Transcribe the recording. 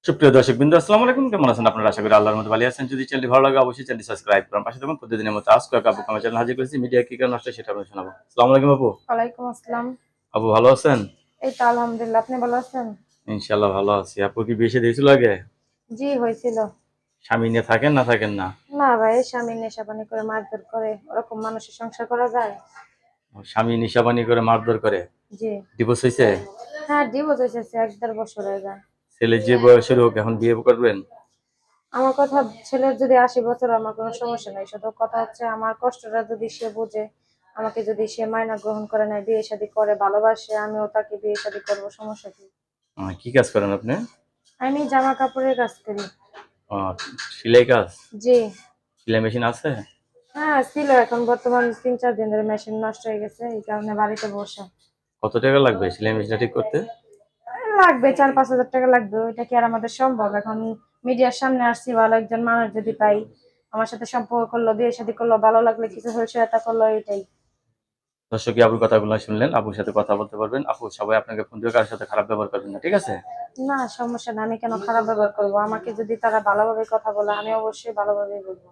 সুপ্রিয় দর্শকবৃন্দ, আসসালামু আলাইকুম। কেমন আছেন আপনারা? আশা করি আল্লাহর মধ্যে ভালো আছেন। যদি চ্যানেলটি ভালো লাগে অবশ্যই চ্যানেলটি সাবস্ক্রাইব করুন। পাশে থাকুন প্রতিদিনের মতো আজকে আপু আমার চ্যানেল হাজির করেছি। মিডিয়া কি কারণে আসছে সেটা আপনাদের শোনাবো। আসসালামু আলাইকুম আপু। ওয়ালাইকুম আসসালাম। আপু ভালো আছেন? এই তো আলহামদুলিল্লাহ, আপনি ভালো আছেন? ইনশাআল্লাহ ভালো আছি। আপু কি বিয়ে শাদী হয়েছিল আগে? জি হয়েছিল। স্বামী নিয়ে থাকেন না থাকেন না? না ভাই, স্বামী নেশাপানি করে মারধর করে, ওরকম মানুষের সংসার করা যায়? স্বামী নিশাবানি করে মারধর করে? জি। ডিভোর্স হয়েছে? হ্যাঁ, ডিভোর্স হয়েছে 1-1.5 বছর হয়ে যায়। ছেলে যে বয়সের হোক এখন বিয়ে করবেন? আমার কথা, ছেলের যদি 80 বছর আমার কোনো সমস্যা নাই, শুধু কথা হচ্ছে আমার কষ্টটা যদি সে বুঝে, আমাকে যদি সে মায়না গ্রহণ করে নেয়, বিয়ে শাদী করে, ভালোবাসে, আমিও তাকে বিয়ে শাদী করবো, সমস্যা কি? কি কাজ করেন আপনি? আমি জামা কাপড়ের কাজ করি। আহ, সেলাই কাজ? জি। সেলাই মেশিন আছে? হ্যাঁ ছিল, এখন বর্তমান 3-4 দিন ধরে মেশিন নষ্ট হয়ে গেছে, এই কারণে বাড়িতে বসে। কত টাকা লাগবে সেলাই মেশিনটা ঠিক করতে? লাগবে 4-5 হাজার টাকা লাগবে, ওইটা কি আর আমাদের সম্ভব? এখন মিডিয়ার সামনে আসছি, ভালো একজন মানুষ যদি পাই, আমার সাথে সম্পর্ক করলো, বিয়ে শাদী করলো, ভালো লাগলে কিছু সহায়তা করলো, এটাই। দর্শকই আপুর কথাগুলো শুনলেন। আপুর সাথে কথা বলতে পারবেন। আপু সবাই আপনাকে ফোন দিয়ে কারোর সাথে খারাপ ব্যবহার করবেন না, ঠিক আছে? না সমস্যা না, আমি কেন খারাপ ব্যবহার করবো? আমাকে যদি তারা ভালোভাবে কথা বলে, আমি অবশ্যই ভালোভাবে বলবো।